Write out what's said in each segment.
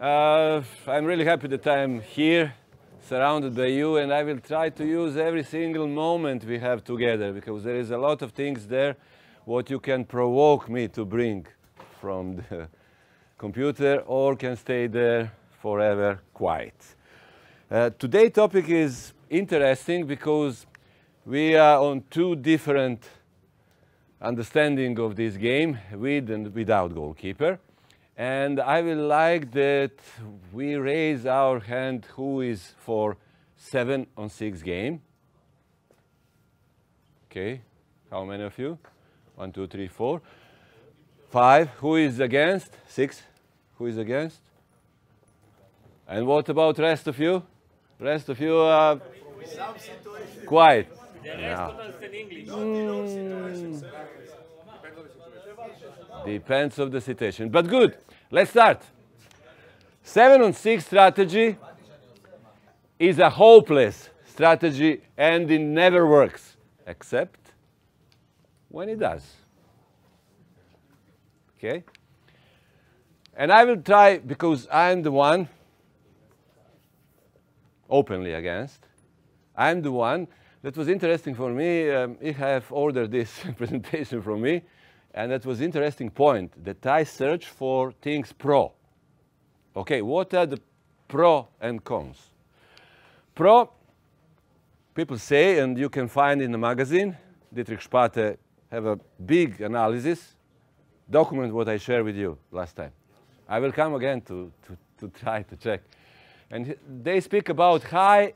I'm really happy that I'm here, surrounded by you, and I will try to use every single moment we have together, because there is a lot of things there what you can provoke me to bring from the computer or can stay there forever quiet. Today's topic is interesting because we are on two different understanding of this game, with and without goalkeeper. And I will like that we raise our hand who is for 7-on-6 game. Okay, how many of you? 1, 2, 3, 4. 5, who is against? 6, who is against? And what about rest of you? Rest of you are quiet. The rest of us in English. Depends of the situation. But good, let's start. 7-on-6 strategy is a hopeless strategy and it never works, except when it does. Okay? And I will try, because I'm the one openly against. I'm the one that was interesting for me. You have ordered this presentation from me. And that was interesting point that I searched for things pro. Okay, what are the pro and cons? Pro, people say, and you can find in the magazine, Dietrich Spate have a big analysis, document what I shared with you last time. I will come again to try to check. And they speak about high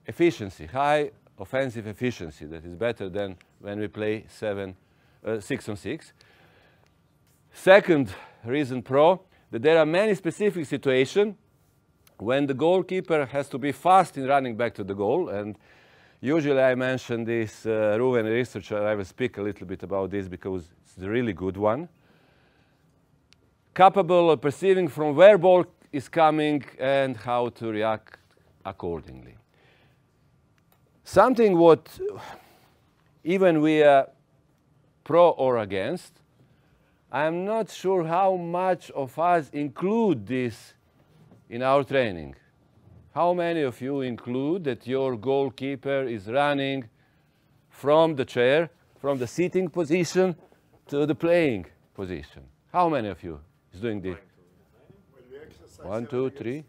efficiency, high offensive efficiency, that is better than when we play 6-on-6. Second reason pro, that there are many specific situations when the goalkeeper has to be fast in running back to the goal. And usually I mention this Ruven research. I will speak a little bit about this because it's a really good one. Capable of perceiving from where ball is coming and how to react accordingly. Something what even we are pro or against, I'm not sure how much of us include this in our training. How many of you include that your goalkeeper is running from the chair, from the sitting position to the playing position? How many of you is doing this? 1, 2, 3,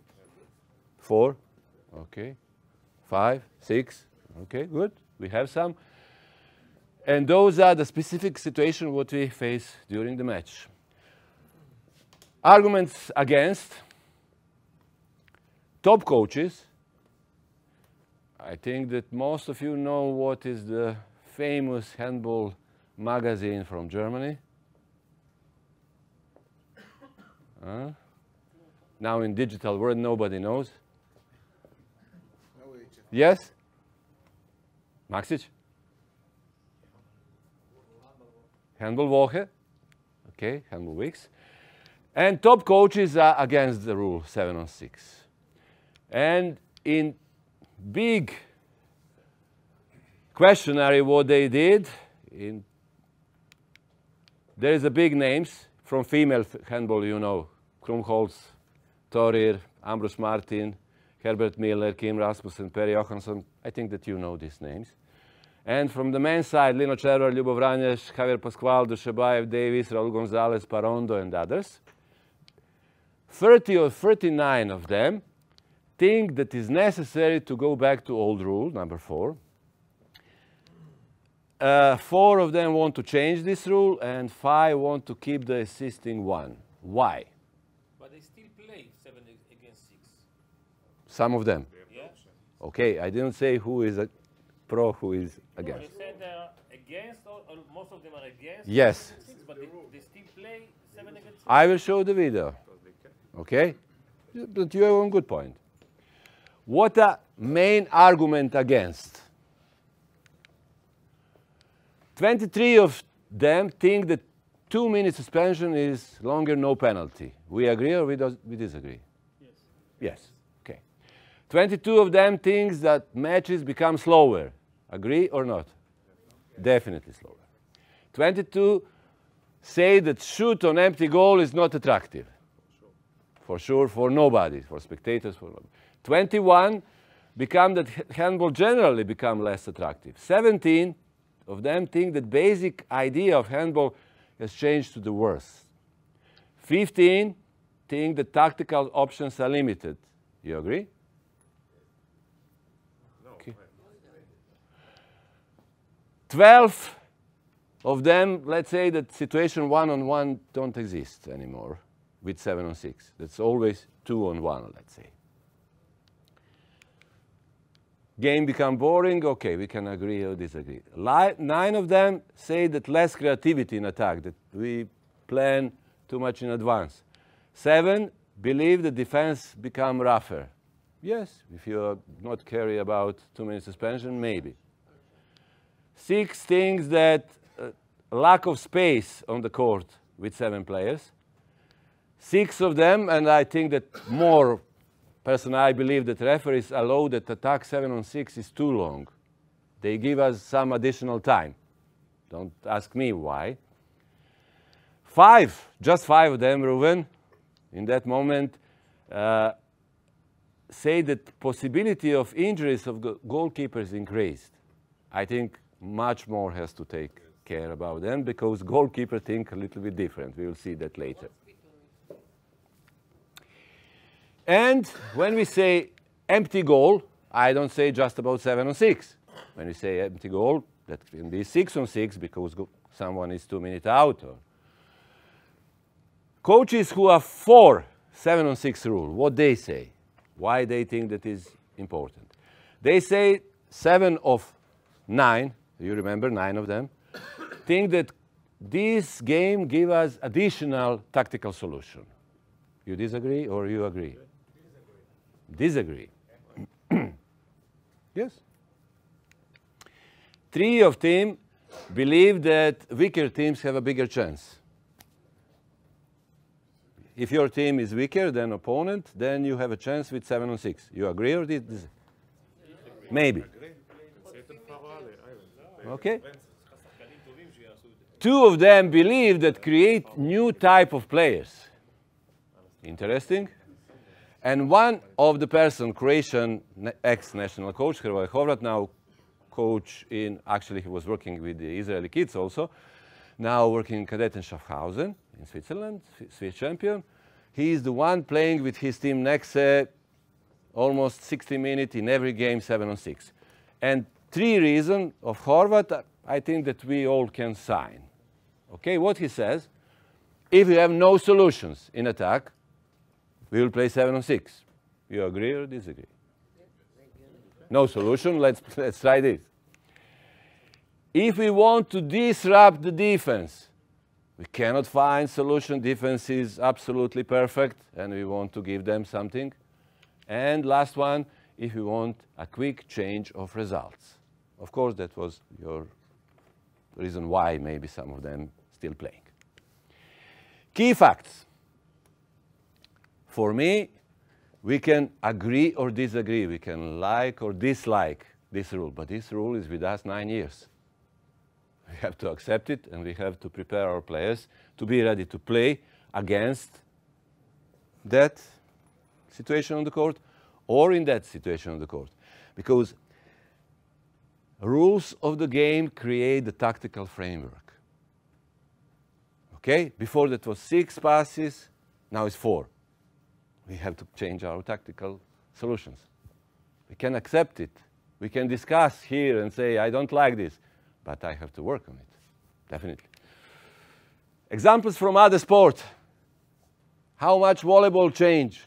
4, okay, 5, 6, okay, good. We have some. And those are the specific situations what we face during the match. Arguments against. Top coaches. I think that most of you know what is the famous handball magazine from Germany. Now in digital world, nobody knows. Yes? Maxic? Handball Woche, okay, Handball Weeks. And top coaches are against the rule 7-on-6. And in big questionnaire what they did, there is a big names from female handball, you know, Krumholz, Thorir, Ambrose Martin, Herbert Miller, Kim Rasmussen, Perry Johansson. I think that you know these names. And from the men's side, Lino Červar, Ljubov Ranješ, Javier Pascual, Dušebaev, Davis, Raul Gonzalez, Parondo, and others. 30 or 39 of them think that it is necessary to go back to old rule, number 4. 4 of them want to change this rule, and 5 want to keep the existing one. Why? But they still play 7 against 6. Some of them. Yeah? Okay, I didn't say who is a pro, who is against. You said they're against, or most of them are against. Yes. 6, but they still play 7 against 6. I will show the video. Okay? But you have one good point. What are main argument against? 23 of them think that 2-minute suspension is longer, no penalty. We agree or we disagree? Yes. Yes. Okay. 22 of them think that matches become slower. Agree or not? Definitely slower. 22 say that shoot on empty goal is not attractive. for sure, for nobody, for spectators, for nobody. 21 become that handball generally become less attractive. 17 of them think that basic idea of handball has changed to the worse. 15 think that tactical options are limited. You agree? No. Okay. 12 of them, let's say that situation 1-on-1 don't exist anymore with 7-on-6. That's always 2-on-1, let's say. Game become boring, okay, we can agree or disagree. 9 of them say that less creativity in attack, that we plan too much in advance. 7 believe the defense become rougher. Yes, if you not care about too many suspension, maybe. 6 thinks that lack of space on the court with 7 players. 6 of them, and I think that more personally, I believe that referees allow that attack 7-on-6 is too long. They give us some additional time. Don't ask me why. 5, just 5 of them, Ruben, in that moment, say that possibility of injuries of goalkeepers increased. I think much more has to take care about them because goalkeepers think a little bit different. We will see that later. And when we say empty goal, I don't say just about 7-on-6. When we say empty goal, that can be 6-on-6 because someone is 2 minutes out. Or coaches who are for 7-on-6 rule, what they say, why they think that is important. They say 7 of 9, you remember 9 of them, think that this game gives us additional tactical solution. You disagree or you agree? Disagree. Yes. 3 of them believe that weaker teams have a bigger chance. If your team is weaker than opponent, then you have a chance with 7-on-6. You agree or disagree? Maybe. Okay. 2 of them believe that create new type of players. Interesting. And one of the person, Croatian ex-national coach, Hrvoje Hovrat, now coach in, actually he was working with the Israeli kids also, now working in Cadet in Schaffhausen in Switzerland, Swiss champion. He is the one playing with his team next almost 60 minutes in every game, 7-on-6. And 3 reasons of Horvat, I think that we all can sign. Okay, what he says, if you have no solutions in attack, we will play 7-on-6. You agree or disagree? No solution, let's try this. If we want to disrupt the defense, we cannot find solution. Defense is absolutely perfect, and we want to give them something. And last one, if we want a quick change of results. Of course, that was your reason why maybe some of them still playing. Key facts. For me, we can agree or disagree. We can like or dislike this rule. But this rule is with us 9 years. We have to accept it, and we have to prepare our players to be ready to play against that situation on the court or in that situation on the court. Because rules of the game create the tactical framework. Okay? Before that was 6 passes, now it's 4. We have to change our tactical solutions. We can accept it. We can discuss here and say, I don't like this, but I have to work on it, definitely. Examples from other sports. How much volleyball change?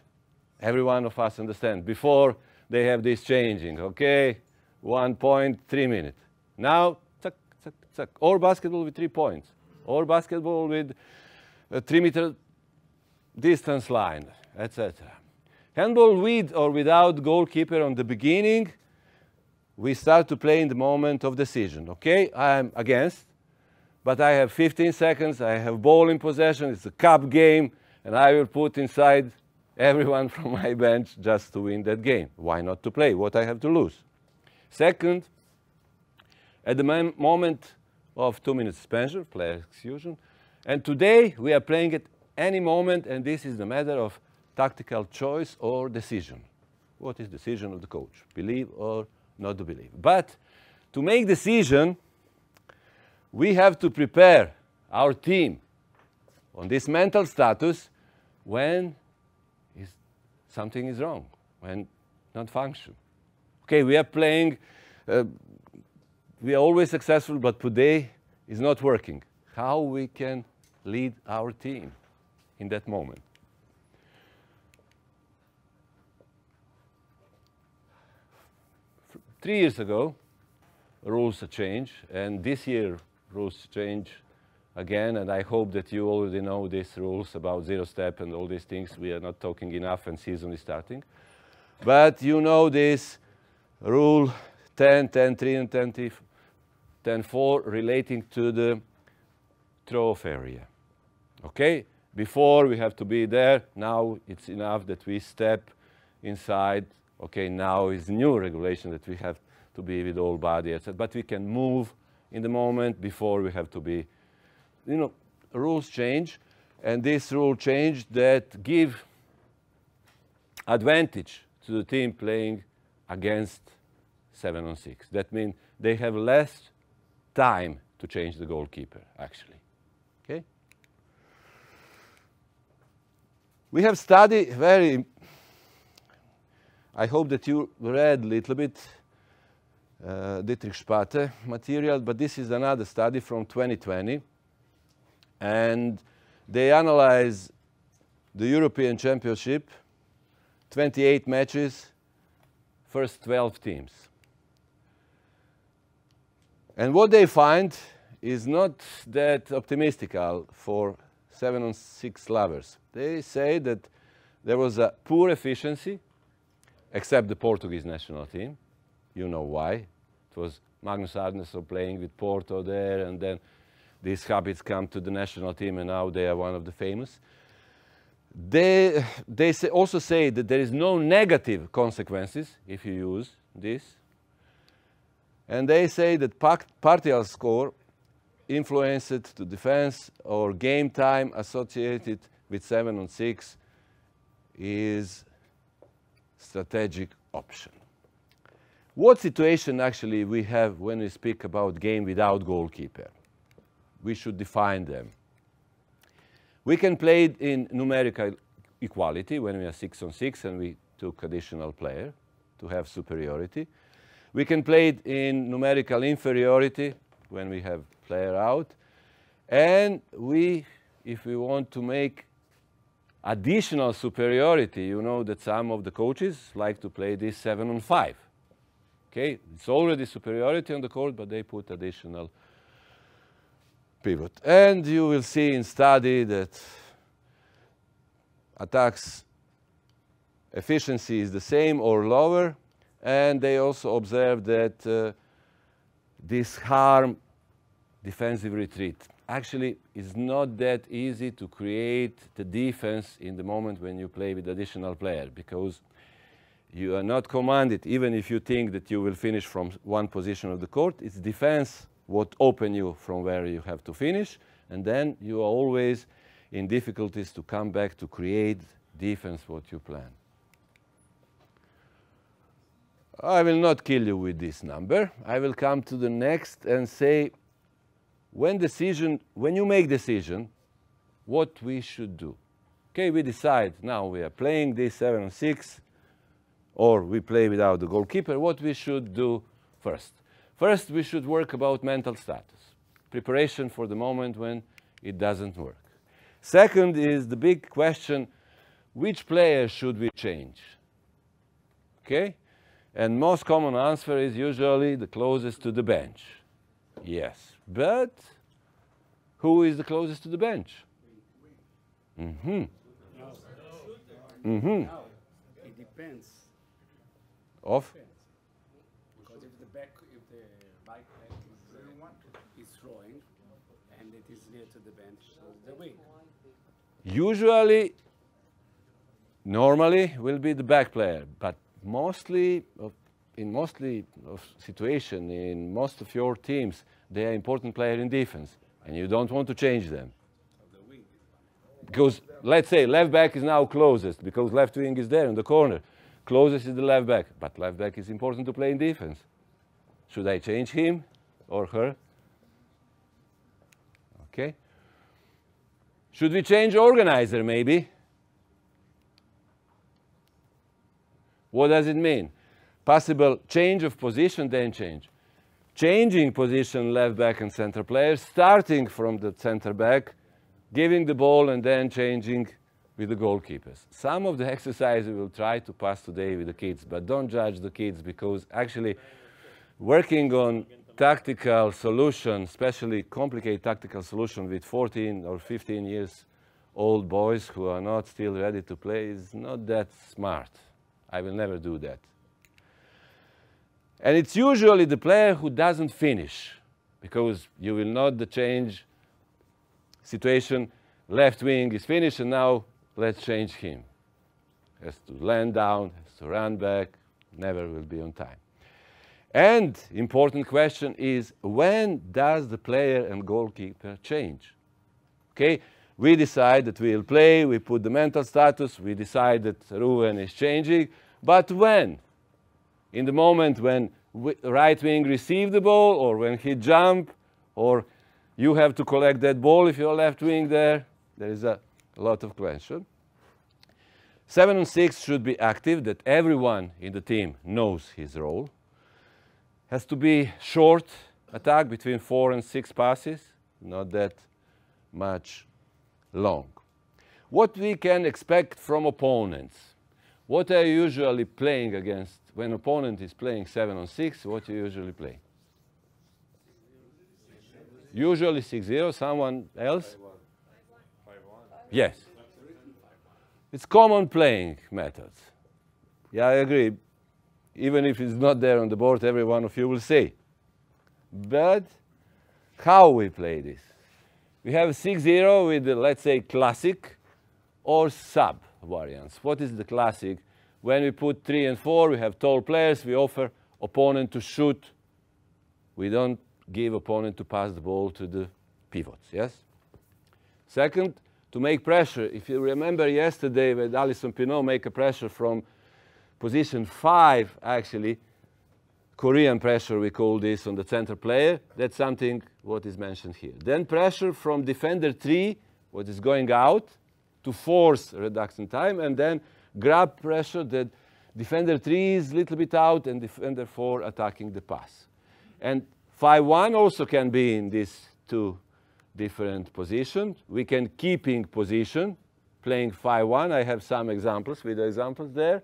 Every one of us understand. Before, they have this changing, okay? 1.3 minutes. Now, tuck, tuck, tuck. Or basketball with 3 points. Or basketball with a 3-meter distance line, etc. Handball with or without goalkeeper on the beginning, we start to play in the moment of decision. Okay, I'm against, but I have 15 seconds, I have ball in possession, it's a cup game, and I will put inside everyone from my bench just to win that game. Why not to play? What I have to lose? Second, at the moment of 2-minute suspension, player exclusion, and today we are playing at any moment, and this is the matter of tactical choice or decision. What is decision of the coach? Believe or not to believe. But to make decision, we have to prepare our team on this mental status when something is wrong, when not function. Okay, we are playing, we are always successful, but today is not working. How we can lead our team in that moment? 3 years ago, rules change, and this year rules change again, and I hope that you already know these rules about zero step and all these things. We are not talking enough and season is starting. But you know this rule 10, 10-3 and 10-4 relating to the throw-off area. Okay? Before we have to be there, now it's enough that we step inside. Okay, now is new regulation that we have to be with all body, etc. But we can move in the moment. Before we have to be, you know, rules change, and this rule change that give advantage to the team playing against 7-on-6. That means they have less time to change the goalkeeper, actually. Okay? We have studied I hope that you read a little bit Dietrich Spate material, but this is another study from 2020. And they analyze the European Championship, 28 matches, first 12 teams. And what they find is not that optimistical for 7-on-6 lovers. They say that there was a poor efficiency, except the Portuguese national team. You know why. It was Magnus Arnason playing with Porto there, and then these habits come to the national team, and now they are one of the famous. They also say that there is no negative consequences if you use this. And they say that partial score influenced to defense or game time associated with 7-on-6 is strategic option. What situation actually we have when we speak about game without goalkeeper? We should define them. We can play it in numerical equality when we are 6-on-6 and we took additional player to have superiority. We can play it in numerical inferiority when we have player out. And if we want to make additional superiority, you know that some of the coaches like to play this 7-on-5. Okay, it's already superiority on the court, but they put additional pivot. And you will see in study that attacks efficiency is the same or lower, and they also observe that this harm defensive retreat. Actually, it's not that easy to create the defense in the moment when you play with additional player, because you are not commanded, even if you think that you will finish from one position of the court. It's defense what open you from where you have to finish, and then you are always in difficulties to come back to create defense what you plan. I will not kill you with this number. I will come to the next and say, when you make decision, what we should do. Okay, we decide now we are playing this 7-on-6, or we play without the goalkeeper. What we should do first? First, we should work about mental status, preparation for the moment when it doesn't work. Second is the big question, which player should we change? Okay? And most common answer is usually the closest to the bench. Yes, but who is the closest to the bench? Mm-hmm. Mm-hmm. No, it depends. Of? Because if the right back is throwing and it is near to the bench, so the wing. Usually, normally will be the back player, but in most of your teams, they are important player in defense, and you don't want to change them. Because let's say left back is now closest because left wing is there in the corner. Closest is the left back, but left back is important to play in defense. Should I change him or her? Okay. Should we change organizer maybe? What does it mean? Possible change of position, then change. Changing position left back and center player, starting from the center back, giving the ball and then changing with the goalkeepers. Some of the exercises we will try to pass today with the kids, but don't judge the kids because actually working on tactical solutions, especially complicated tactical solution with 14 or 15 years old boys who are not still ready to play is not that smart. I will never do that. And it's usually the player who doesn't finish because you will not change situation. Left wing is finished and now let's change him. Has to land down, has to run back, never will be on time. And important question is, when does the player and goalkeeper change? Okay, we decide that we'll play, we put the mental status, we decide that Ruven is changing, but when? In the moment when right wing receive the ball, or when he jump, or you have to collect that ball if you're left wing there is a lot of question. 7-on-6 should be active, that everyone in the team knows his role. Has to be short attack between 4 and 6 passes, not that much long. What we can expect from opponents? What are you usually playing against? When opponent is playing 7-on-6, what you usually play? Usually 6-0, someone else? 5-1. Yes. It's common playing methods. Yeah, I agree. Even if it's not there on the board, every one of you will say. But how we play this? We have 6-0 with the, let's say, classic or sub variants. What is the classic? When we put 3 and 4, we have tall players, we offer opponent to shoot. We don't give opponent to pass the ball to the pivots, yes? Second, to make pressure. If you remember yesterday when Alison Pinot make a pressure from position 5, actually, Korean pressure, we call this, on the center player. That's something what is mentioned here. Then pressure from defender 3, what is going out, to force reduction time, and then grab pressure that defender 3 is a little bit out and defender 4 attacking the pass. And 5-1 also can be in these two different positions. We can keep in position, playing 5-1. I have some examples, video examples there.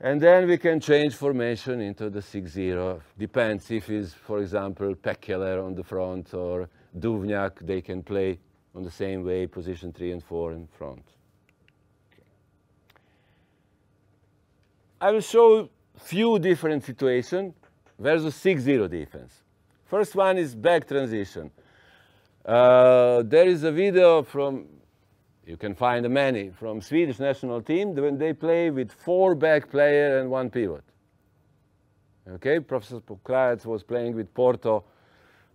And then we can change formation into the 6-0. Depends if it's, for example, Pekeler on the front or Duvnjak, they can play on the same way, position 3 and 4 in front. Okay. I will show few different situations versus 6-0 defense. First one is back transition. There is a video from, you can find many, from Swedish national team when they play with 4 back player and 1 pivot. Okay, Professor Pokraec was playing with Porto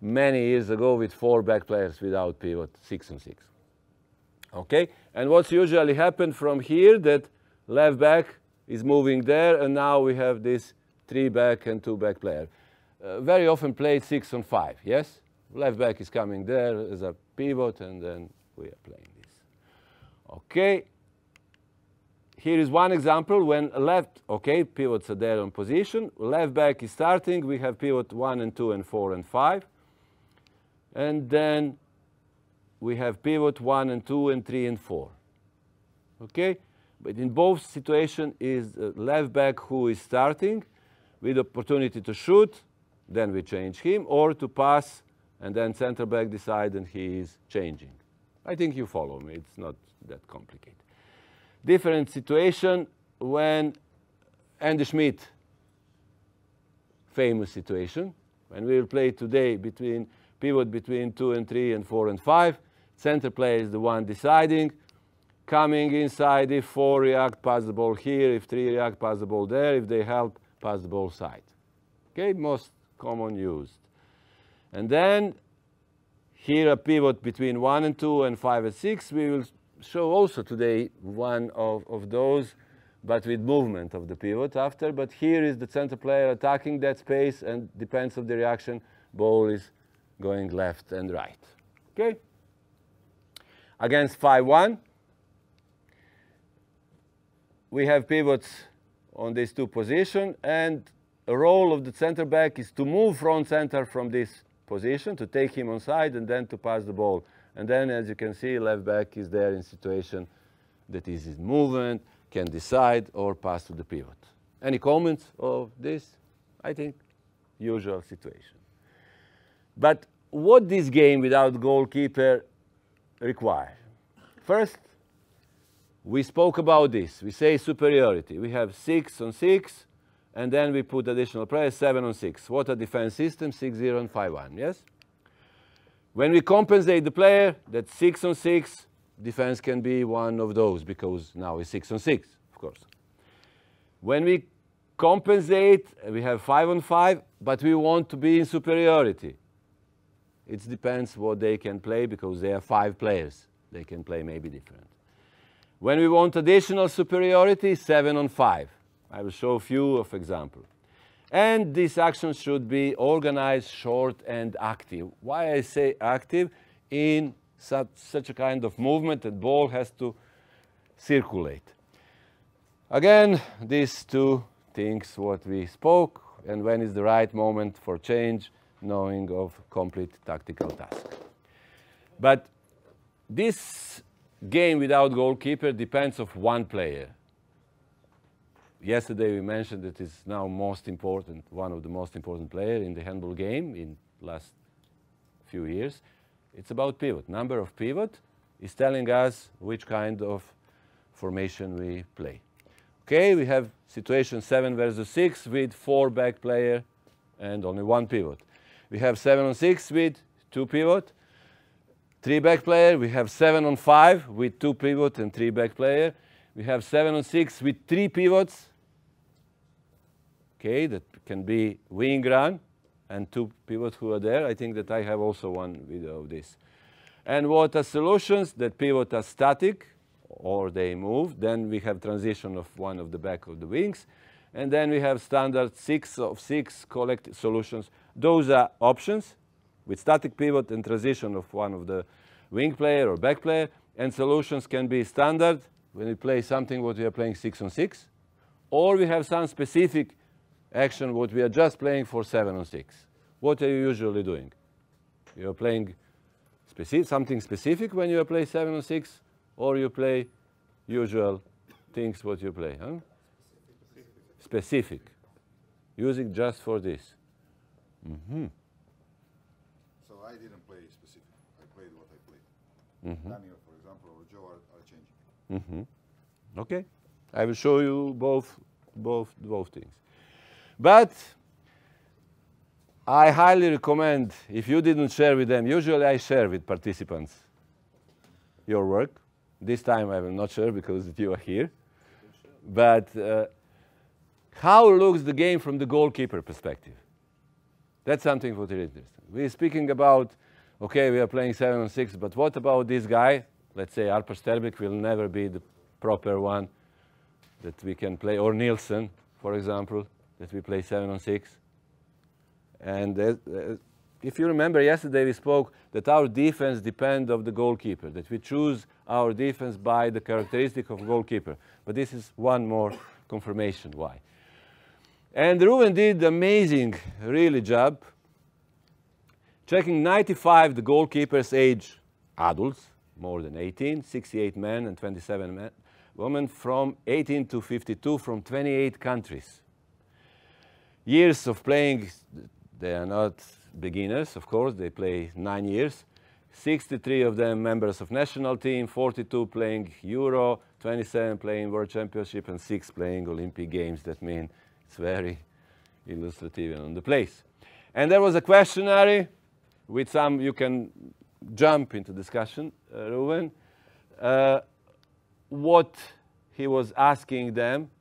many years ago with 4 back players without pivot, 6-on-6. Okay, and what's usually happened from here that left back is moving there, and now we have this 3 back and 2 back player. Very often played 6-on-5, yes? Left back is coming there as a pivot, and then we are playing this. Okay, here is one example when left, okay, pivots are there on position, left back is starting, we have pivot 1 and 2 and 4 and 5. And then we have pivot 1 and 2 and 3 and 4. Okay? But in both situations is left back who is starting with opportunity to shoot, then we change him, or to pass, and then center back decide and he is changing. I think you follow me, it's not that complicated. Different situation when Andy Schmidt, famous situation, when we will play today between pivot between 2 and 3 and 4 and 5. Center player is the one deciding. Coming inside, if 4 react, pass the ball here. If 3 react, pass the ball there. If they help, pass the ball side. Okay, most common used. And then here a pivot between 1 and 2 and 5 and 6. We will show also today one of those, but with movement of the pivot after. But here is the center player attacking that space, and depends on the reaction, ball is going left and right. Okay? Against 5-1, we have pivots on these two positions, and the role of the center back is to move front center from this position, to take him on side, and then to pass the ball. And then, as you can see, left back is there in situation that is in movement, can decide or pass to the pivot. Any comments of this? I think usual situation. But what this game without goalkeeper requires? First, we spoke about this. We say superiority. We have 6 on 6, and then we put additional players, 7 on 6. What a defense system, 6-0 and 5-1, yes? When we compensate the player, that's 6 on 6, defense can be one of those, because now it's 6 on 6, of course. When we compensate, we have 5 on 5, but we want to be in superiority. It depends what they can play, because they are 5 players. They can play maybe different. When we want additional superiority, 7 on 5. I will show a few of examples. And these actions should be organized, short, and active. Why I say active? In such a kind of movement, that ball has to circulate. Again, these two things what we spoke, and when is the right moment for change, knowing of complete tactical task. But this game without goalkeeper depends on one player. Yesterday we mentioned that it's now most important, one of the most important players in the handball game in last few years. It's about pivot. Number of pivot is telling us which kind of formation we play. Okay, we have situation 7 versus 6 with 4 back player and only 1 pivot. We have 7 on 6 with 2 pivot, 3 back player. We have 7 on 5 with 2 pivot and 3 back player. We have 7 on 6 with 3 pivots. Okay, that can be wing run and 2 pivots who are there. I think that I have also one video of this. And what are solutions? That pivot are static or they move. Then we have transition of one of the back of the wings. And then we have standard 6 of 6 collective solutions. Those are options with static pivot and transition of one of the wing player or back player. And solutions can be standard when we play something what we are playing 6 on 6. Or we have some specific action what we are just playing for 7 on 6. What are you usually doing? You are playing something specific when you play 7 on 6, or you play usual things what you play, huh? Specific. Using just for this. Mm-hmm. So I didn't play specific. I played what I played. Mm-hmm. Daniel, for example, or Joe are changing. Mm-hmm. Okay. I will show you both things. But I highly recommend, if you didn't share with them, usually I share with participants your work. This time I will not share because you are here. But how looks the game from the goalkeeper perspective? That's something what is interesting. We're speaking about, okay, we are playing 7 on 6, but what about this guy? Let's say Arpa Sterbik will never be the proper one that we can play, or Nielsen, for example, that we play 7 on 6. And if you remember, yesterday we spoke that our defense depends on the goalkeeper, that we choose our defense by the characteristic of goalkeeper. But this is one more confirmation why. And Ruben did amazing, really job, checking 95 the goalkeepers age adults, more than 18, 68 men and 27 women from 18 to 52 from 28 countries. Years of playing, they are not beginners, of course, they play 9 years. 63 of them members of national team, 42 playing Euro, 27 playing World Championship, and 6 playing Olympic Games. That means it's very illustrative on the place. And there was a questionnaire with some, you can jump into discussion, Ruben, what he was asking them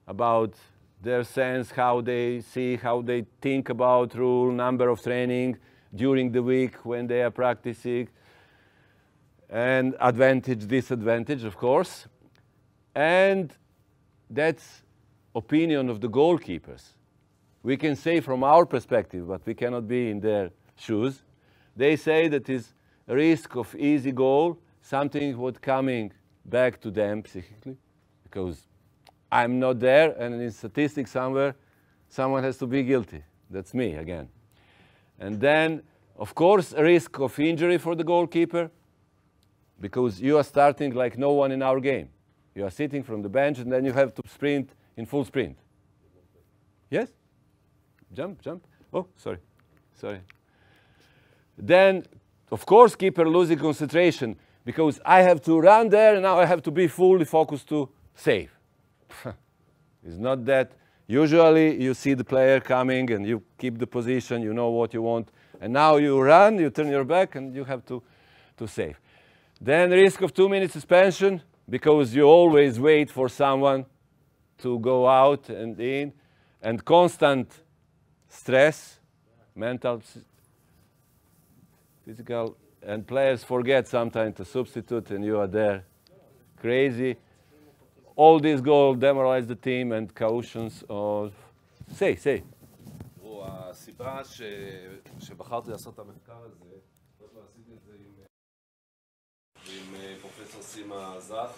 about their sense, how they see, how they think about rule, number of training, during the week when they are practicing, and advantage, disadvantage, of course. And that's opinion of the goalkeepers. We can say from our perspective, but we cannot be in their shoes. They say that is a risk of easy goal, something what coming back to them psychically, because I'm not there, and in statistics somewhere, someone has to be guilty. That's me again. And then, of course, a risk of injury for the goalkeeper, because you are starting like no one in our game. You are sitting from the bench, and then you have to sprint in full sprint. Yes? Jump, jump. Oh, sorry. Sorry. Then, of course, keeper losing concentration, because I have to run there, and now I have to be fully focused to save. It's not that. Usually, you see the player coming, and you keep the position, you know what you want, and now you run, you turn your back, and you have to save. Then risk of 2 minutes suspension, because you always wait for someone to go out and in, and constant stress, mental, physical, and players forget sometimes to substitute, and you are there crazy. All these goals demoralize the team, and cautions of... say. הסיבה שבחרתי לעשות את המחקר הזה, עשיתי את זה עם פרופסור סימה זך,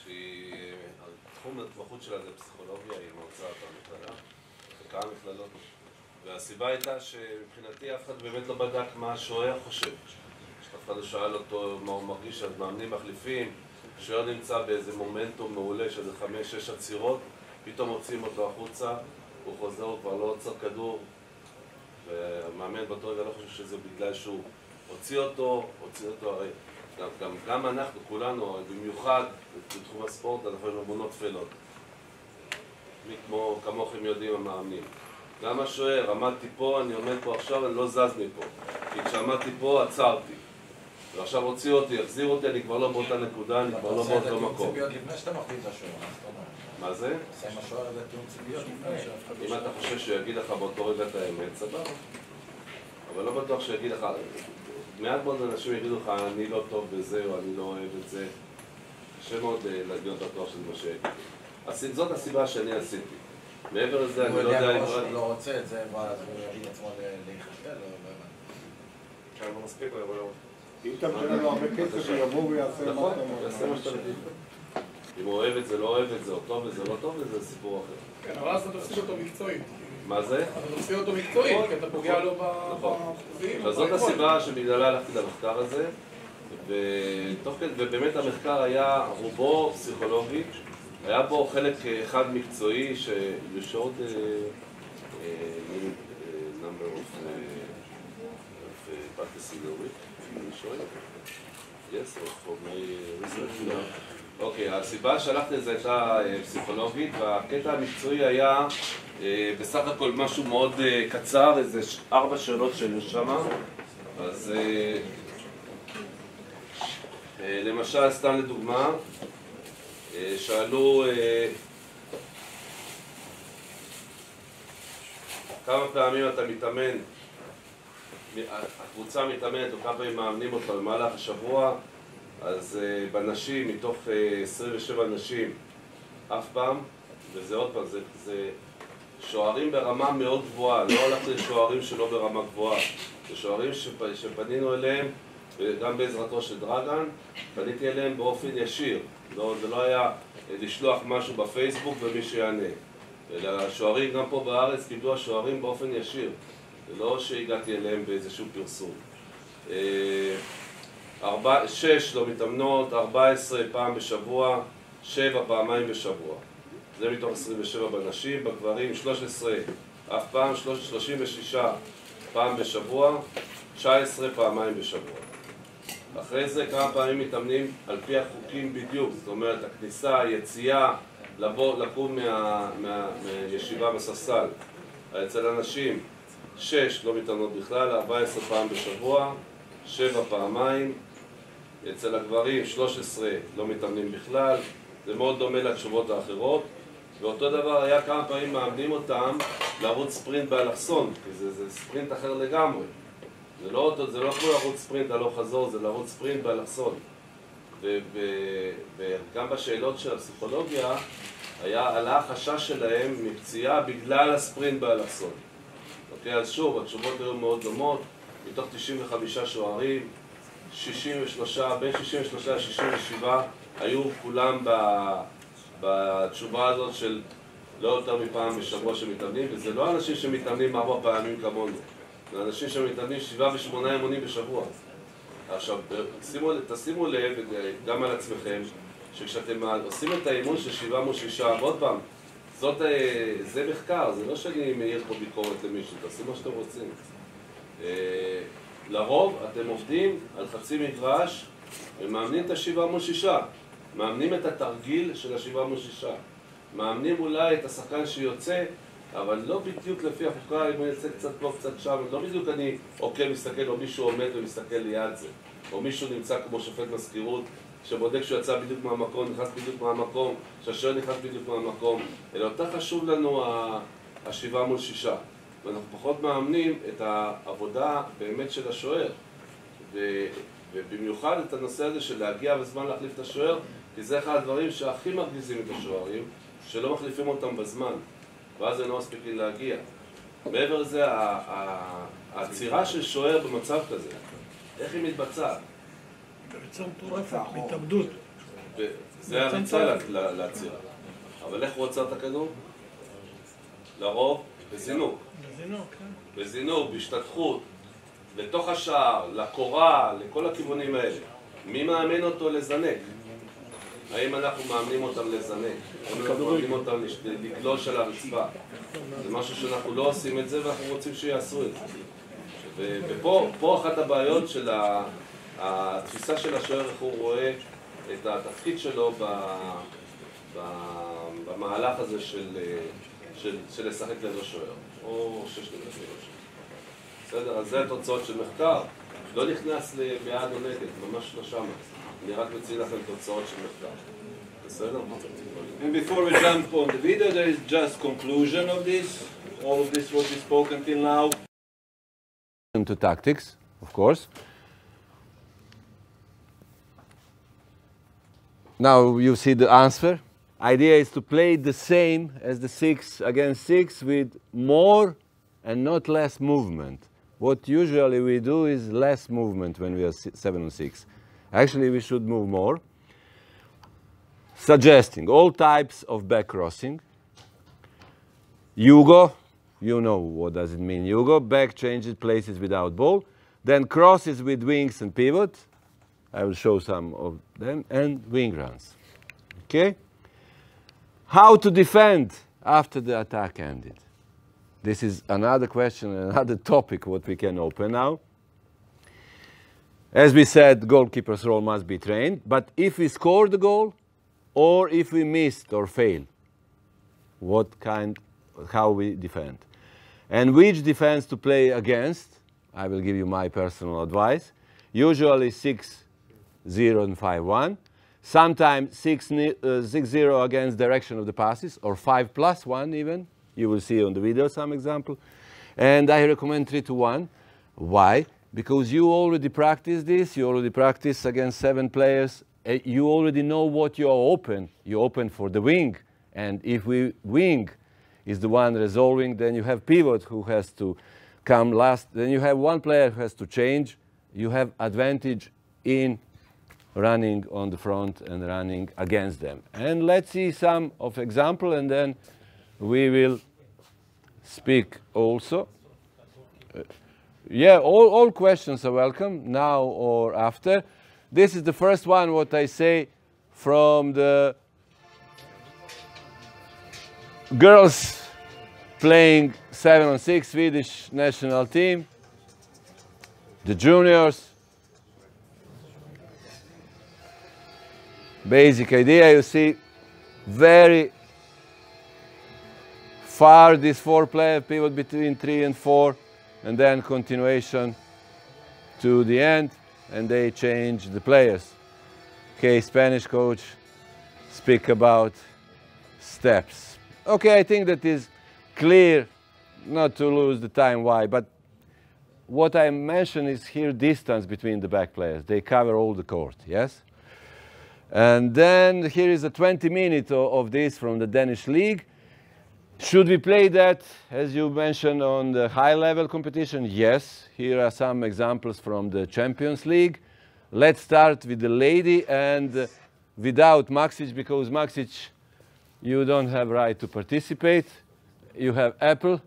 שהתחום ההתמחות שלה זה פסיכולוגיה, היא מרצה במכללה, בכמה מכללות. והסיבה הייתה שמבחינתי אף אחד באמת לא בדק מה השוער חושב. אף אחד לא שאל אותו מה הוא מרגיש, אז מאמנים מחליפים, השוער נמצא באיזה מומנטום מעולה של 5-6 עצירות, פתאום מוצאים אותו החוצה, הוא חוזר, הוא כבר לא עוצר כדור, והמאמן באותו רגע לא חושב שזה בגלל שהוא הוציא אותו, הרי גם אנחנו, כולנו, במיוחד בתחום הספורט, אנחנו עם אמונות תפלות. כמוכם יודעים המאמנים. גם השוער, עמדתי פה, אני עומד פה עכשיו, אני לא זז מפה. כי כשעמדתי פה, עצרתי. ועכשיו הוציאו אותי, החזיר אותי, אני כבר לא באותה נקודה, אני כבר לא באותו מקום. תיאום ציפיות לפני שאתה מחליט לשוער, מה זה? עושה עם השוער הזה תיאום ציפיות לפני. אם אתה חושב שהוא יגיד לך באותו רגע את האמת, סבבה. אבל לא בטוח שיגיד לך, מעט מאוד אנשים יגידו לך, אני לא טוב בזה, או אני לא אוהב את זה. קשה מאוד להיות בטוח שזה מה שיגיד. זאת הסיבה שאני עשיתי. מעבר לזה, אני לא יודע אם... הוא לא רוצה את זה, אז הוא יגיד עצמו להיחשל, או לא הבנתי. כן, לא מספיק, אבל לא... אם אתה משלם לו הרבה כסף, הוא יבוא ויעשה מה נכון, יעשה מה שאתה מבין. אם הוא אוהב את זה, לא אוהב את זה, או טוב וזה לא טוב, זה סיפור אחר. כן, אבל אז אתה תפסיד אותו מקצועית. מה זה? אתה תפסיד אותו מקצועית, כי אתה פוגע לו באחוזים. אז זאת הסיבה שבגללה הלכתי למחקר הזה, ובאמת המחקר היה רובו פסיכולוגי, היה בו חלק אחד מקצועי you showed number of practicing the week. Yes, for my research. אוקיי, הסיבה שהלכתי לזה הייתה פסיכולוגית, והקטע המקצועי היה בסך הכל משהו מאוד קצר, איזה 4 שאלות שהיו שם. אז למשל, סתם לדוגמה, שאלו כמה פעמים אתה מתאמן, הקבוצה מתאמנת או כמה פעמים מאמנים אותך במהלך השבוע. אז בנשים, מתוך 27 נשים, אף פעם, וזה עוד פעם, זה שוערים ברמה מאוד גבוהה, לא הולך לשוערים שלא ברמה גבוהה, זה שוערים שפנינו אליהם, וגם בעזרתו של דרגן, פניתי אליהם באופן ישיר, זה לא היה לשלוח משהו בפייסבוק ומי שיענה, אלא השוערים גם פה בארץ קיבלו השוערים באופן ישיר, זה לא שהגעתי אליהם באיזשהו פרסום. 6 לא מתאמנות, 14 פעם בשבוע, 7 פעמיים בשבוע. זה מתוך 27 בנשים, בגברים 13 אף פעם, 36 פעם בשבוע, 19 פעמיים בשבוע. אחרי זה כמה פעמים מתאמנים על פי החוקים בדיוק, זאת אומרת הכניסה, היציאה, לקום מהישיבה בספסל. אצל הנשים 6 לא מתאמנות בכלל, 14 פעם בשבוע, 7 פעמיים. אצל הגברים 13 לא מתאמנים בכלל, זה מאוד דומה לתשובות האחרות. ואותו דבר היה כמה פעמים מאמנים אותם לרוץ ספרינט באלכסון, כי זה ספרינט אחר לגמרי. זה לא כמו לרוץ ספרינט הלוך חזור, זה לרוץ ספרינט באלכסון. וגם בשאלות של הפסיכולוגיה עלה החשש שלהם מפציעה בגלל הספרינט באלכסון. אוקיי, אז שוב, התשובות היו מאוד דומות, מתוך 95 שוערים, 63, בין 63 ל-67 היו כולם בתשובה הזאת של לא יותר מפעם בשבוע שמתאמנים, וזה לא אנשים שמתאמנים 4 פעמים כמונו, זה אנשים שמתאמנים 7 ו8 אימונים בשבוע. עכשיו, תשימו לב גם על עצמכם, שכשאתם עושים את האימון של 7 מול 6, ועוד פעם, זה מחקר, זה לא שאני מעיר פה ביקורת למישהו, תעשו מה שאתם רוצים. לרוב אתם עובדים על חצי מגרש ומאמנים את ה7 מול 6, מאמנים את התרגיל של ה7 מול 6, מאמנים אולי את השחקן שיוצא, אבל לא בדיוק לפי החוקה, אם הוא יוצא קצת פה, קצת שם, לא בדיוק אני עוקב מסתכל, או מישהו עומד ומסתכל ליד זה, או מישהו נמצא כמו שופט מזכירות, שבודק שהוא יצא בדיוק מהמקום, נכנס בדיוק מהמקום, שהשוער נכנס בדיוק מהמקום, אלא יותר חשוב לנו ה7 מול 6, ואנחנו פחות מאמנים את העבודה באמת של השוער, ובמיוחד את הנושא הזה של להגיע בזמן להחליף את השוער, כי זה אחד הדברים שהכי מרגיזים את השוערים, שלא מחליפים אותם בזמן, ואז הם לא מספיקים להגיע. מעבר לזה, העצירה של שוער במצב כזה, איך היא מתבצעת? בריצה מטורפת, בהתאבדות. זה הריצה לעצירה. אבל איך הוא עוצר את הכדור? לרוב, בזינוק. בזינוק, בהשתתחות, לתוך השער, לקורה, לכל הכיוונים האלה. מי מאמן אותו לזנק? האם אנחנו מאמנים אותם לזנק? האם אנחנו מאמנים אותם לגלוש על הרצפה? זה משהו שאנחנו לא עושים את זה ואנחנו רוצים שיעשו את זה. ופה אחת הבעיות של התפיסה של השוער, איך הוא רואה את התפקיד שלו במהלך הזה של לשחק ללא שוער, או 6 ללא שוער. בסדר? אז זה התוצאות של מחקר. לא נכנס לבעד או נגד, ממש לא שמה. אני רק מציע לכם תוצאות של מחקר. בסדר? And before we jump on the video, there is just conclusion of this. All of this what we spoke until now. To tactics, of course. Now you see the answer. Idea is to play the same as the 6 against 6 with more and not less movement. What usually we do is less movement when we are 7 on 6. Actually, we should move more. Suggesting all types of back crossing. Yugo, you know what does it mean, Yugo. Back changes places without ball. Then crosses with wings and pivot. I will show some of them. And wing runs. Okay? How to defend after the attack ended. This is another question, another topic what we can open now. As we said, goalkeeper's role must be trained, but if we score the goal, or if we missed or failed, how we defend. And which defense to play against, I will give you my personal advice. Usually 6-0 and 5-1. Sometimes 6-0 against direction of the passes, or 5+1 even. You will see on the video some example. And I recommend 3-1. Why? Because you already practice this, you already practice against 7 players, you already know what you are open. You open for the wing, and if wing is the one resolving, then you have pivot who has to come last, then you have one player who has to change. You have advantage in running on the front and running against them. And let's see some of example, and then we will speak also. Yeah, all questions are welcome, now or after. This is the first one, what I say, from the girls playing 7 on 6 Swedish national team, the juniors. Basic idea, you see, very far this 4-player pivot between 3 and 4, and then continuation to the end, and they change the players. Okay, Spanish coach speak about steps. Okay, I think that is clear, not to lose the time why, but what I mentioned is here distance between the back players. They cover all the court, yes? And then here is a 20 minutes of this from the Danish league. Should we play that, as you mentioned, on the high-level competition? Yes. Here are some examples from the Champions League. Let's start with the lady and without Maksic, because Maksic, you don't have right to participate. You have apple,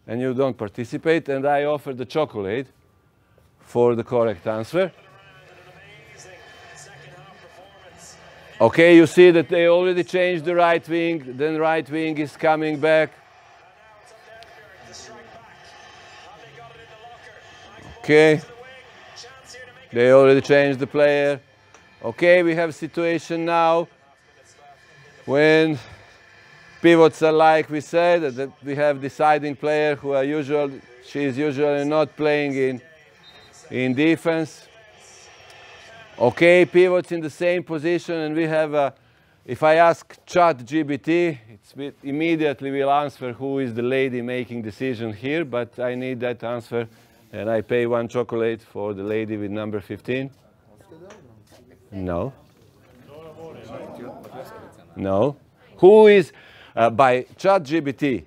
and you don't participate, and I offer the chocolate for the correct answer. Okay, you see that they already changed the right wing, then right wing is coming back. Okay, they already changed the player. Okay, we have a situation now when pivots are like we said, that we have deciding player who are she is usually not playing in defense. Okay, pivots in the same position, and we have if I ask ChatGPT, immediately will answer who is the lady making decision here, but I need that answer, and I pay 1 chocolate for the lady with number 15. No. No. Who is, by ChatGPT,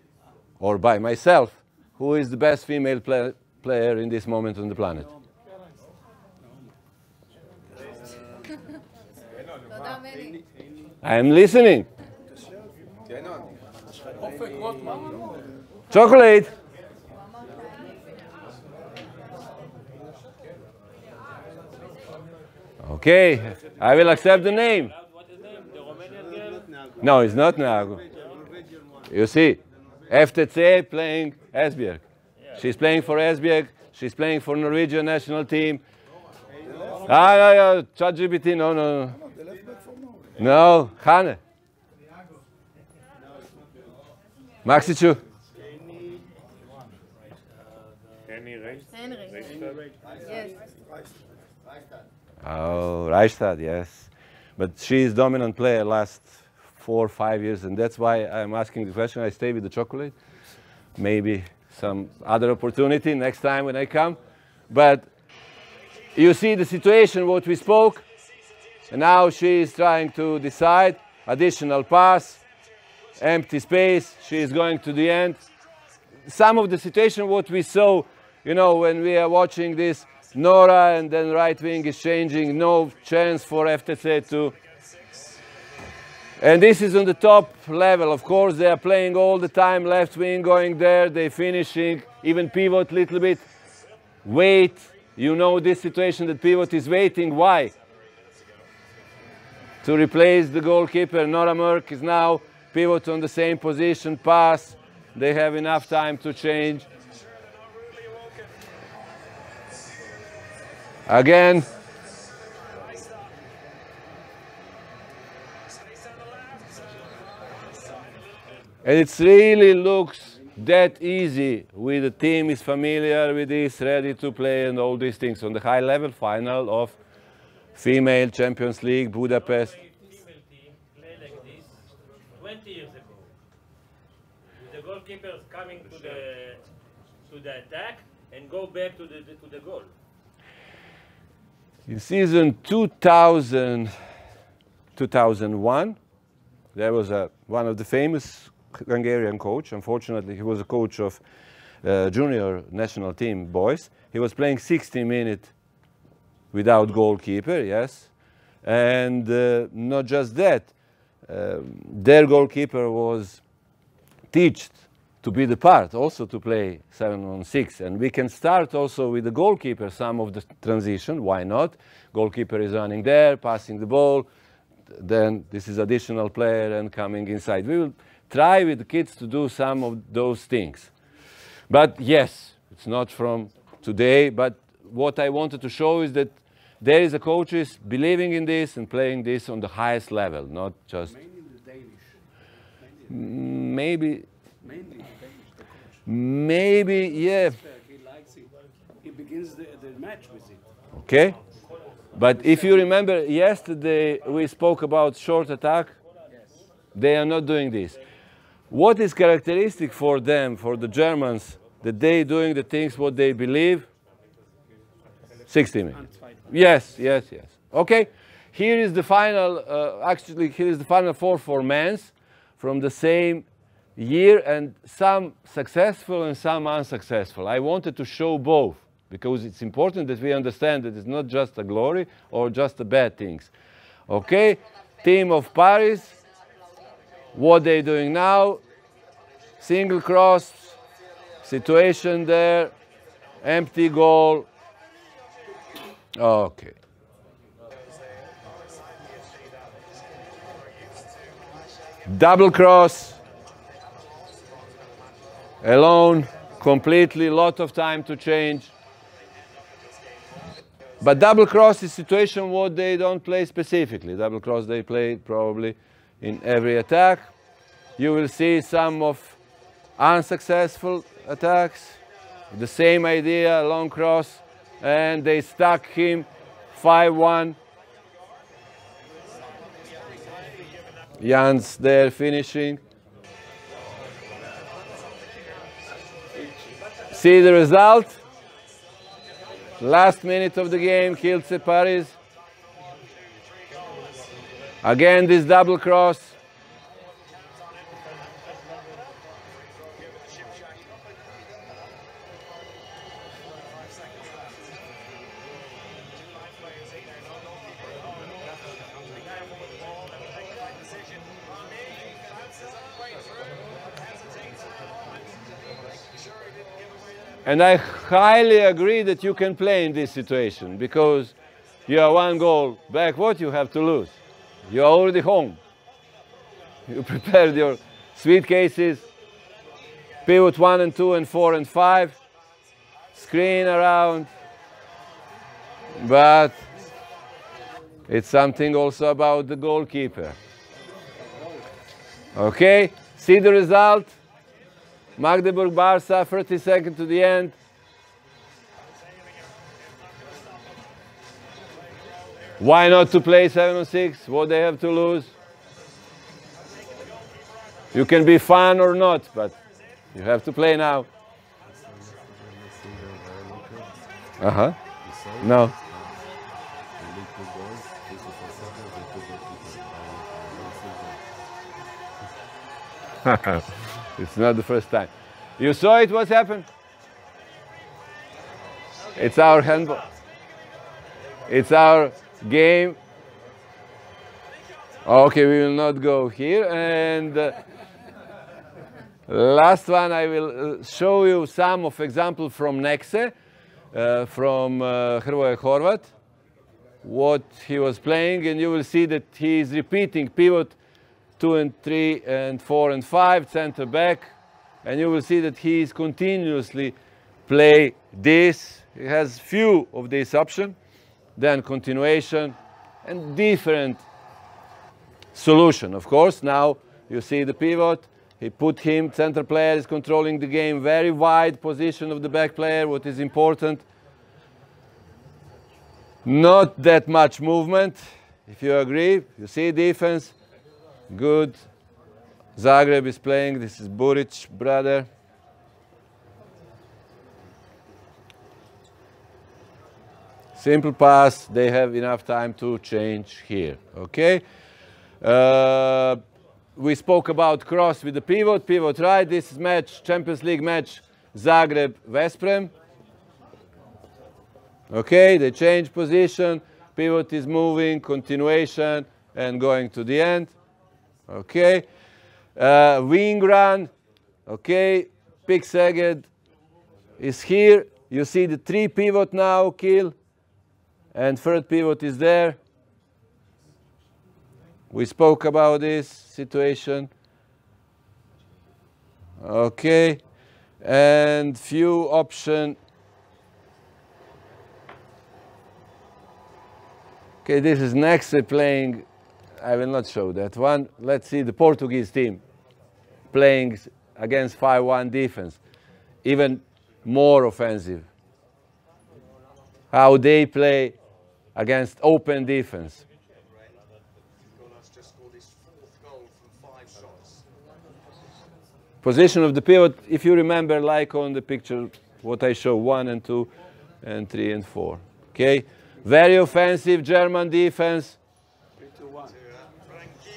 or by myself, who is the best female player in this moment on the planet? I am listening. Chocolate. Okay, I will accept the name. No, it's not Nagu. You see, FTC playing Esbjerg. She's playing for Esbjerg. She's playing for Norwegian national team. ChatGPT, no. No, Hane. Maksicu. Oh, Reichstad, yes. But she is dominant player last 4 or 5 years, and that's why I'm asking the question. I stay with the chocolate. Maybe some other opportunity next time when I come. But you see the situation, what we spoke. And now she is trying to decide. Additional pass, empty space. She is going to the end. Some of the situation what we saw, you know, when we are watching this, Nora and then right wing is changing. No chance for FTC to. And this is on the top level. Of course, they are playing all the time. Left wing going there. They finishing. Even pivot little bit. Wait. You know this situation that pivot is waiting. Why? To replace the goalkeeper. Nora Mörk is now pivot on the same position, pass. They have enough time to change. Again. And it really looks that easy with the team is familiar with this, ready to play and all these things. On the high level final of Female Champions League, Budapest. Female team play like this 20 years ago. The goalkeepers coming to the attack and go back to the goal. In season 2000, 2001, there was one of the famous Hungarian coach. Unfortunately, he was a coach of junior national team boys. He was playing 60 minutes without goalkeeper, yes. And not just that, their goalkeeper was taught to be the part, also to play 7-on-6. And we can start also with the goalkeeper, some of the transition, why not? Goalkeeper is running there, passing the ball, then this is additional player and coming inside. We will try with the kids to do some of those things. But yes, it's not from today, but what I wanted to show is that there is a coaches believing in this and playing this on the highest level, not just. Mainly the Danish. Maybe. Mainly the Danish, the coach. Maybe, yeah. He likes it. He begins the match with it. Okay. But if you remember, yesterday we spoke about short attack. Yes. They are not doing this. What is characteristic for them, for the Germans, that they doing the things what they believe, 60 minutes. Yes, yes, yes. Okay. Here is the final, actually, here is the final 4 for men's from the same year, and some successful and some unsuccessful. I wanted to show both because it's important that we understand that it's not just a glory or just the bad things. Okay, team of Paris, what they're doing now, single cross, situation there, empty goal. Okay. Double cross, alone, completely, lot of time to change. But double cross is situation what they don't play specifically. Double cross they play probably in every attack. You will see some of unsuccessful attacks. The same idea, long cross, and they stuck him 5-1. Jan's there finishing. See the result? Last minute of the game, Kielce Paris. Again, this double cross. And I highly agree that you can play in this situation because you are 1 goal back. What you have to lose? You are already home. You prepared your suitcases, pivot 1 and 2 and 4 and 5, screen around. But it's something also about the goalkeeper. Okay, see the result? Magdeburg Barca, 30 seconds to the end. Why not to play 7-6? What they have to lose? You can be fun or not, but you have to play now. No. It's not the first time. You saw it, what happened? It's our handball. It's our game. Okay, we will not go here. And last one, I will show you some of examples from Nexe, from Hrvoje Horvat, what he was playing, and you will see that he is repeating pivot 2 and 3 and 4 and 5, center back, and you will see that he is continuously play this. He has few of these options, then continuation and different solution. Of course, now you see the pivot. He put him, center player is controlling the game, very wide position of the back player, what is important. Not that much movement, if you agree. You see defense. Good. Zagreb is playing. This is Buric, brother. Simple pass. They have enough time to change here. Okay. We spoke about cross with the pivot. Pivot right. This is match, Champions League match, Zagreb-Vesprem. Okay. They change position. Pivot is moving. Continuation and going to the end. Okay, wing run, okay, Pick Szeged is here. You see the 3 pivot now, Kiel, and 3rd pivot is there. We spoke about this situation. Okay, and few option. Okay, this is Nexe playing. I will not show that one. Let's see the Portuguese team playing against 5-1 defense, even more offensive. How they play against open defense. Position of the pivot, if you remember, like on the picture, what I show, 1 and 2 and 3 and 4. Okay, very offensive German defense.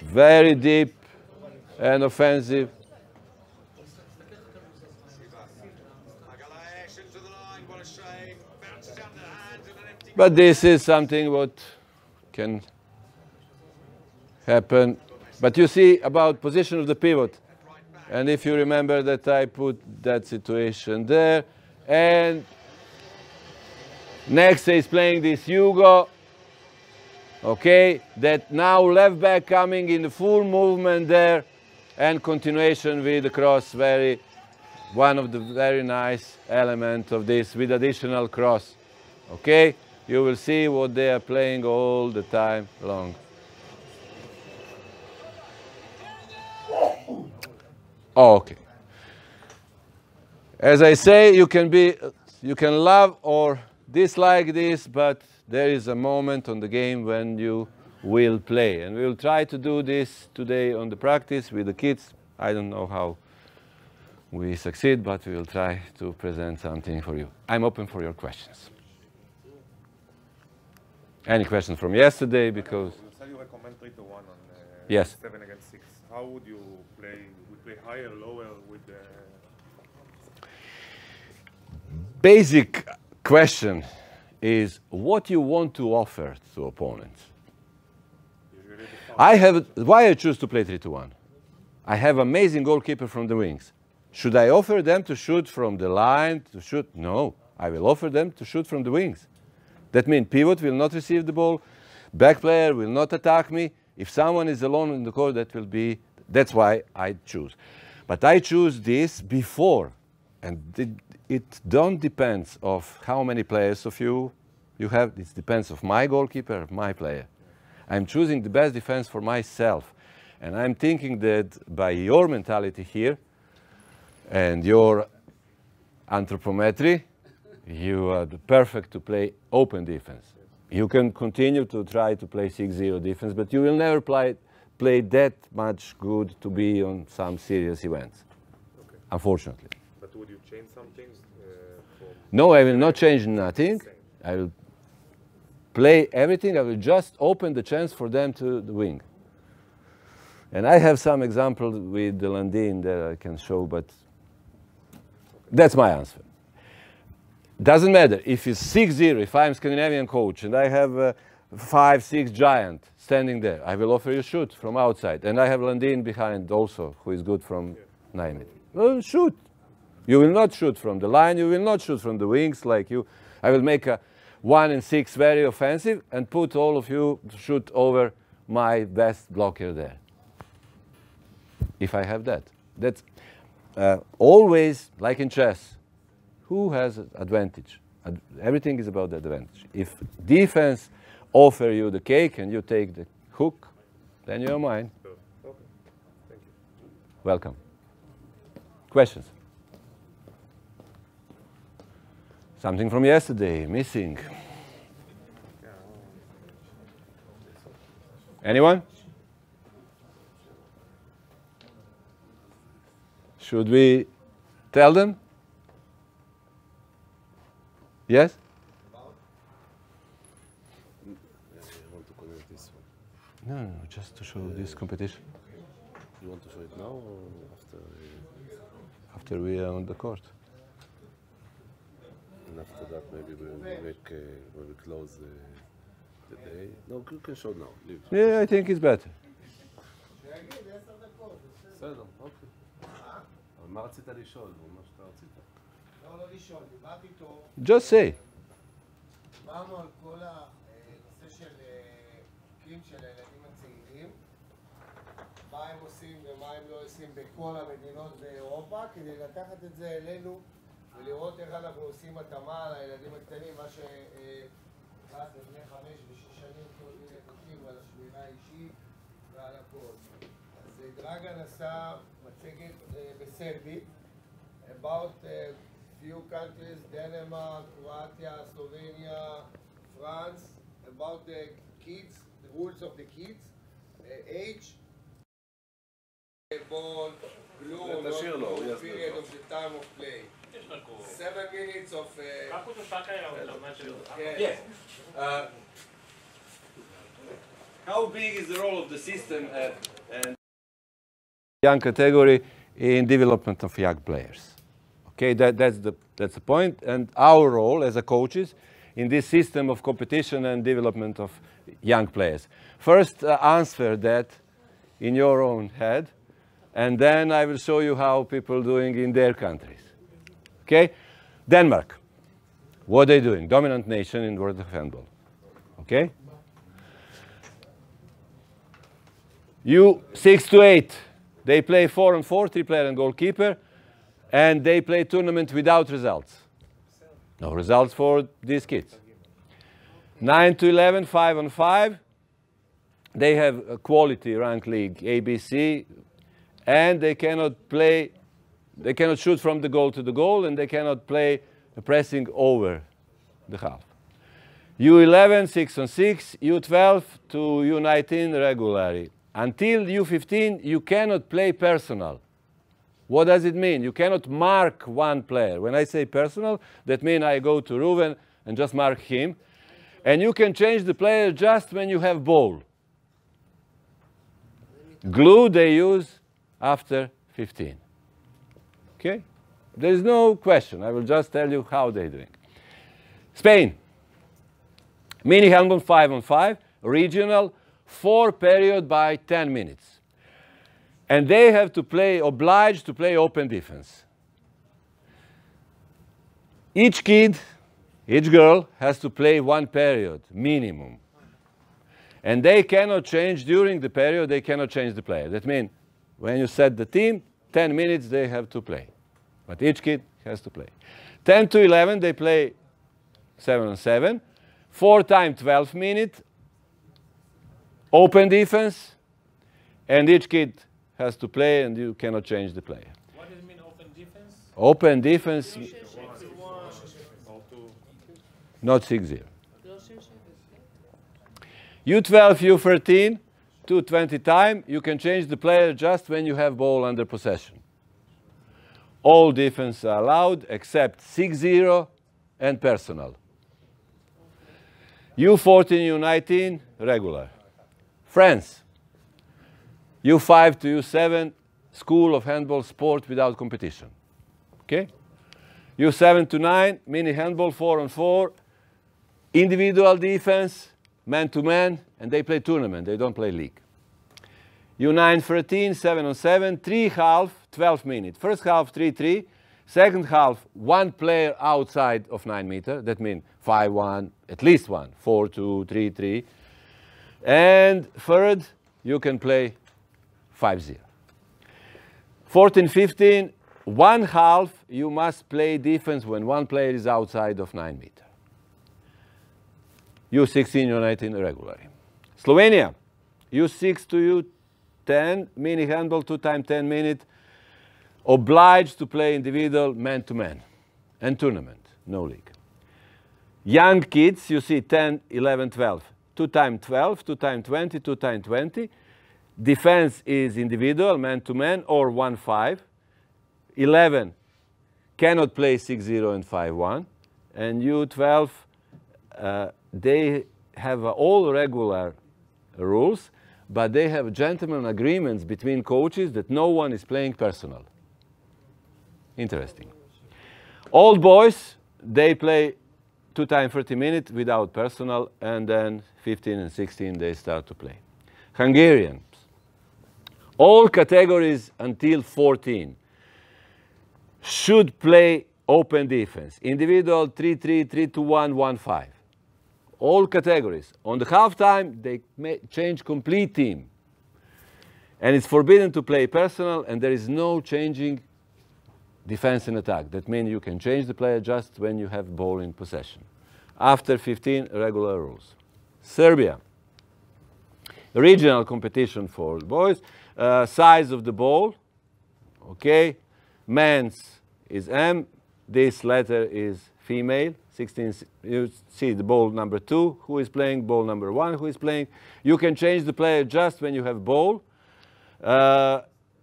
Very deep and offensive. But this is something what can happen. But you see about position of the pivot. And if you remember that I put that situation there. And next is playing this Hugo. Okay, that now left back coming in the full movement there. And continuation with the cross, one of the very nice elements of this with additional cross. Okay, you will see what they are playing all the time long. Okay. As I say, you can love or dislike this, but there is a moment on the game when you will play. And we will try to do this today on the practice with the kids. I don't know how we succeed, but we will try to present something for you. I'm open for your questions. Any questions from yesterday? Because you said you recommend 3-1 on yes. 7 against 6. How would you play? Would you play higher, lower with the... Basic question is what you want to offer to opponents. Why I choose to play 3-1? I have amazing goalkeeper from the wings. Should I offer them to shoot from the line, to shoot? No, I will offer them to shoot from the wings. That means pivot will not receive the ball, back player will not attack me. If someone is alone in the court, that's why I choose. But I choose this before, and it don't depends of how many players of you have. It depends of my goalkeeper, my player. I'm choosing the best defense for myself. And I'm thinking that by your mentality here and your anthropometry, you are perfect to play open defense. You can continue to try to play 6-0 defense, but you will never play that much good to be on some serious events, okay. Unfortunately. But would you change something? No, I will not change nothing. I will play everything. I will just open the chance for them to the wing. And I have some examples with the Landin that I can show, but that's my answer. Doesn't matter if it's 6-0, if I'm Scandinavian coach and I have 5-6 giant standing there, I will offer you shoot from outside. And I have Landin behind also, who is good from 9 meters. Well, shoot. You will not shoot from the line, you will not shoot from the wings like you. I will make a 1-6 very offensive and put all of you to shoot over my best blocker there. If I have that. That's always, like in chess, who has advantage? Everything is about the advantage. If defense offer you the cake and you take the hook, then you're mine. Okay. Thank you. Welcome. Questions? Something from yesterday missing. Anyone? Should we tell them? Yes? I want to connect this one. No, just to show this competition. You want to show it now or after? After we are on the court. And after that, maybe we'll make when we close the day. No, you can show now. Leave. Yeah, I think it's better. בסדר, אוקיי. אבל מה רצית לשאול? מה שאתה רצית? לא לשאול, דיברתי איתו. Just say. דיברנו על כל הנושא של קלים של הילדים הצעירים, מה הם עושים ומה הם לא עושים בכל המדינות באירופה, כדי לקחת את זה אלינו ולראות איך אנחנו עושים התאמה לילדים הקטנים, מה שחד לבני 5 ו6 שנים כל מיני חוקים על השמירה האישית ועל הכל. אז דרגן עשה מצגת בסרבית about few countries, Denmark, Croatia, Slovenia, France, about the kids, the rules of the kids, age, ball, glue, not glue, period of the time of play. 7 minutes of... Yes. How big is the role of the system and young category in development of young players? Okay, that's the point. And our role as a coaches in this system of competition and development of young players. First, answer that in your own head, and then I will show you how people doing in their countries. Okay, Denmark. What are they doing? Dominant nation in world of handball. Okay. U6 to 8. They play 4-on-4, 3-player and goalkeeper, and they play tournament without results. No results for these kids. 9 to 11, 5-on-5. They have a quality rank league, ABC, and they cannot play, they cannot shoot from the goal to the goal, and they cannot play pressing over the half. U11, 6-on-6, U12 to U19 regularly. Until U15, you cannot play personal. What does it mean? You cannot mark one player. When I say personal, that means I go to Ruven and just mark him. And you can change the player just when you have ball. Glue they use after 15. Okay? There is no question. I will just tell you how they're doing. Spain. Mini handball 5-on-5, regional, 4 period by 10 minutes. And they have to play, obliged to play open defense. Each kid, each girl has to play 1 period, minimum. And they cannot change during the period, they cannot change the player. That means when you set the team, 10 minutes they have to play. But each kid has to play. 10 to 11, they play 7-on-7. 4 times 12 minutes. Open defense, and each kid has to play, and you cannot change the player. What does it mean, open defense? Open defense, not 6-0. U12, U13, 220 time, you can change the player just when you have ball under possession. All defense are allowed except 6-0 and personal. U14, U19, regular. France, U5 to U7, school of handball sport without competition. Okay? U7 to 9, mini handball 4-on-4, individual defense, man-to-man, and they play tournament, they don't play league. U9 13, 7-on-7, 3 half, 12 minutes. First half 3-3, second half 1 player outside of 9 meter, that means 5-1, at least 1, 4-2, 3-3. And third, you can play 5-0. 14-15, 1 half, you must play defense when 1 player is outside of 9 meter. U16, U19 regularly. Slovenia, U6 to U10, mini handball 2 times 10 minutes, obliged to play individual man-to-man and tournament, no league. Young kids, you see 10, 11, 12. 2 times 12, 2 times 20, 2 times 20. Defense is individual, man-to-man, or 1-5. 11 cannot play 6-0 and 5-1. And U12, they have all regular rules, but they have gentlemen agreements between coaches that no one is playing personal. Interesting. Old boys, they play 2 times 30 minutes without personal, and then 15 and 16 they start to play. Hungarians, all categories until 14 should play open defense. Individual 3-3, 3-1, 1-5. All categories. On the halftime, they may change complete team. And it's forbidden to play personal, and there is no changing defense and attack. That means you can change the player just when you have ball in possession. After 15, regular rules. Serbia. Regional competition for boys. Size of the ball. Okay. Men's is M. This letter is female. 16. You see the ball number 2 who is playing, ball number 1 who is playing. You can change the player just when you have ball.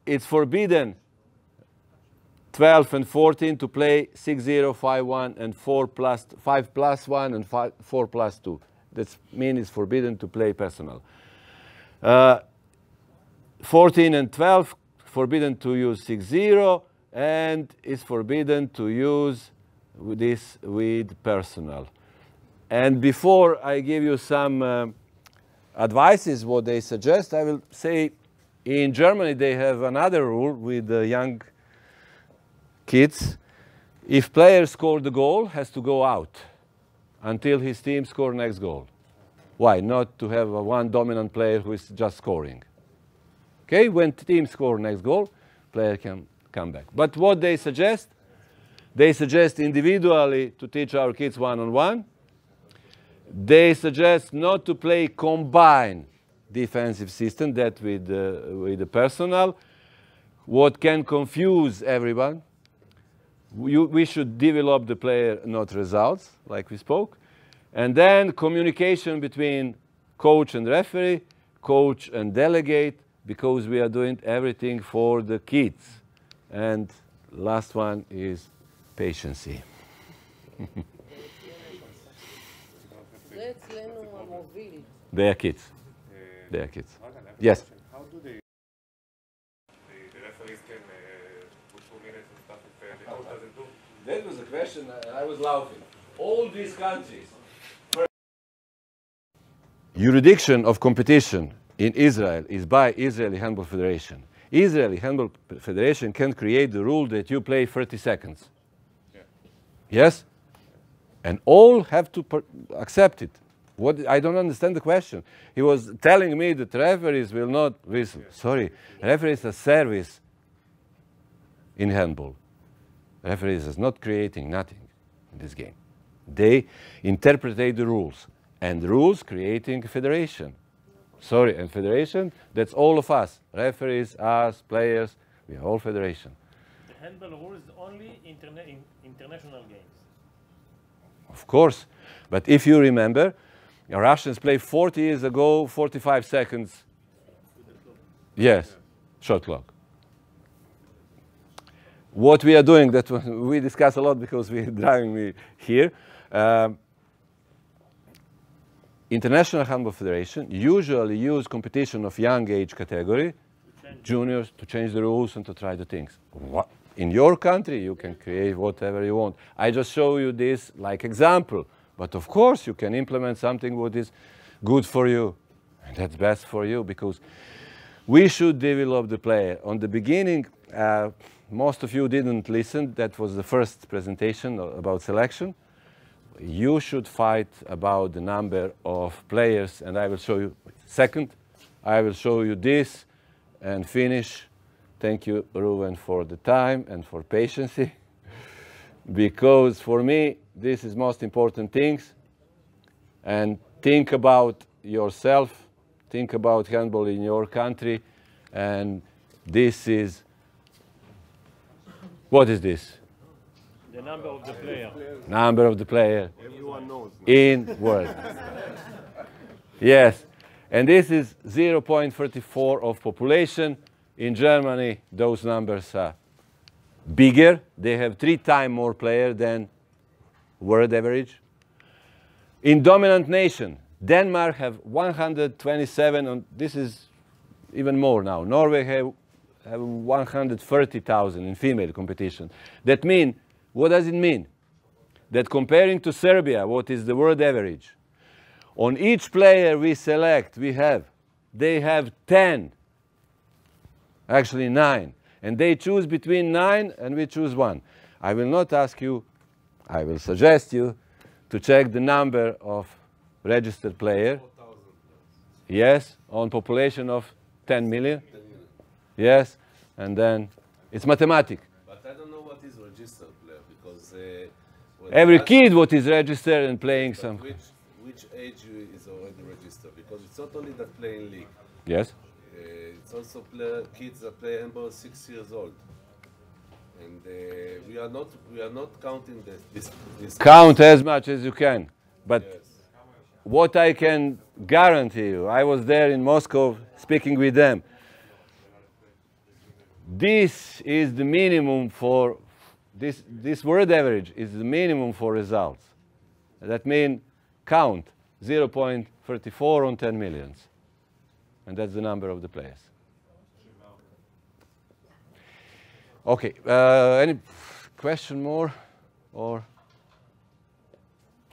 It's forbidden 12 and 14 to play 6-0, 5-1, and 5+1 and 4+2. That means it's forbidden to play personal. 14 and 12, forbidden to use 6-0, and it's forbidden to use this with personal. And before I give you some advices, what they suggest, I will say in Germany they have another rule with the young kids. If player scored the goal, has to go out until his team score next goal. Why? Not to have one dominant player who is just scoring. Okay, when team score next goal, player can come back. But what they suggest individually to teach our kids one-on-one. They suggest not to play combined defensive system, that with the personal, what can confuse everyone. We should develop the player, not results, like we spoke. And then communication between coach and referee, coach and delegate, because we are doing everything for the kids. And last one is patience. They are kids. They are kids. Yes? How do the referees can put 2 minutes and stuff if the coach doesn't do? That was a question, and I was laughing. All these countries. Jurisdiction of competition in Israel is by Israeli Handball Federation. Israeli Handball Federation can create the rule that you play 30 seconds. Yeah. Yes? And all have to accept it. I don't understand the question. He was telling me that referees will not whistle. Yeah. Sorry, referees are service in handball. Referees is not creating nothing in this game. They interpret the rules, and rules creating federation. Sorry, and federation, that's all of us. Referees, us, players, we are all federation. The handball rules only international games. Of course, but if you remember, the Russians played 40 years ago, 45 seconds. Yes, shot clock. What we are doing, that we discuss a lot because we're driving me here. International Handball Federation usually use competition of young age category, juniors, to change the rules and to try the things. In your country, you can create whatever you want. I just show you this like example. But of course, you can implement something what is good for you. And that's best for you, because we should develop the player. On the beginning, most of you didn't listen. That was the first presentation about selection. You should fight about the number of players, and I will show you. Second, I will show you this and finish. Thank you, Ruben, for the time and for patience. Because for me, this is most important things. And think about yourself. Think about handball in your country. And this is, what is this? The number of the player. Number of the player. Everyone knows. In world. Yes. And this is 0.34 of population. In Germany, those numbers are bigger. They have 3 times more players than world average. In dominant nation, Denmark have 127, and this is even more now. Norway have 130,000 in female competition. That means, what does it mean? That comparing to Serbia, what is the world average, on each player we select, they have 10, actually 9. And they choose between 9 and we choose 1. I will not ask you, I will suggest you to check the number of registered players. Yes, on population of 10 million. Yes, and then it's mathematics. But I don't know what is registered player, because every kid what is registered and playing some. Which age is already registered? Because it's not only that playing league. Yes. It's also kids that play handball 6 years old, and we are not counting this. Count as much as you can, but yes. What I can guarantee you, I was there in Moscow speaking with them. This is the minimum for, this word average is the minimum for results. That means count 0.34 on 10 millions. And that's the number of the players. Okay, any question more? Or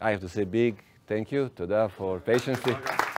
I have to say big thank you, Toda, for patience.